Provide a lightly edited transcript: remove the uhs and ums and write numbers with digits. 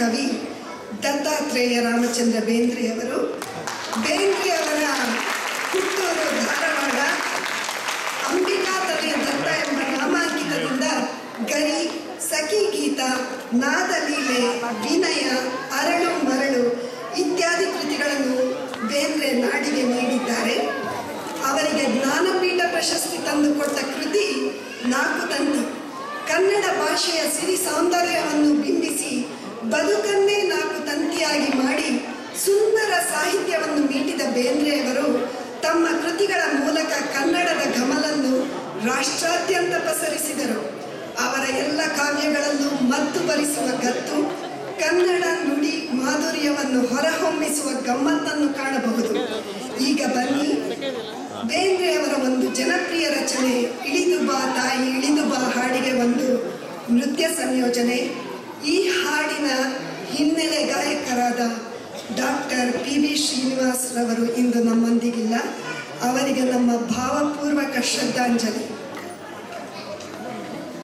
ಕವಿ ದತ್ತಾತ್ರೇಯ ರಾಮಚಂದ್ರ ಬೇಂದ್ರೆಯವರು. ಬೇಂದ್ರೆಯವರ ಹುಟ್ಟೂರು ಧಾರವಾಡ. ಅಂಬಿಕಾ ತಲೆಯ ದತ್ತ ಎಂಬ ನಾಮಾಂಕಿತದಿಂದ ಗರಿ, ಸಖಿ ಗೀತ, ನಾದಲೀಲೆ, ವಿನಯ, ಅರಳು ಮರಳು ಇತ್ಯಾದಿ ಕೃತಿಗಳನ್ನು ಬೇಂದ್ರೆ ನಾಡಿಗೆ ನೀಡಿದ್ದಾರೆ. ಅವರಿಗೆ ಜ್ಞಾನಪೀಠ ಪ್ರಶಸ್ತಿ ತಂದುಕೊಟ್ಟ ಕೃತಿ ನಾಲ್ಕು ತಂತಿ. ಕನ್ನಡ ಭಾಷೆಯ ಸಿರಿ ಸೌಂದರ್ಯವನ್ನು ಬಿಂಬಿಸಿ ಬದುಕನ್ನೇ ನಾಲ್ಕು ತಂತಿಯಾಗಿ ಮಾಡಿ ಸುಂದರ ಸಾಹಿತ್ಯವನ್ನು ಮೀಟಿದ ಬೇಂದ್ರೆಯವರು ತಮ್ಮ ಕೃತಿಗಳ ಮೂಲಕ ಕನ್ನಡದ ಘಮಲನ್ನು ರಾಷ್ಟ್ರಾದ್ಯಂತ ಪಸರಿಸಿದರು. ಅವರ ಎಲ್ಲ ಕಾವ್ಯಗಳಲ್ಲೂ ಮತ್ತು ಬರಿಸುವ ಗತ್ತು, ಕನ್ನಡ ನುಡಿ ಮಾಧುರ್ಯವನ್ನು ಹೊರಹೊಮ್ಮಿಸುವ ಗಮ್ಮತ್ತನ್ನು ಕಾಣಬಹುದು. ಈಗ ಬನ್ನಿ, ಬೇಂದ್ರೆಯವರ ಒಂದು ಜನಪ್ರಿಯ ರಚನೆ ಇಳಿದು ಬಾ ತಾಯಿ ಇಳಿದು ಬಾ ಹಾಡಿಗೆ ಒಂದು ನೃತ್ಯ ಸಂಯೋಜನೆ. ಈ ಹಾಡಿನ ಹಿನ್ನೆಲೆ ಗಾಯಕರಾದ ಡಾಕ್ಟರ್ PV ಶ್ರೀನಿವಾಸ್ ರವರು ಇಂದು ನಮ್ಮೊಂದಿಗಿಲ್ಲ. ಅವರಿಗೆ ನಮ್ಮ ಭಾವಪೂರ್ವಕ ಶ್ರದ್ಧಾಂಜಲಿ.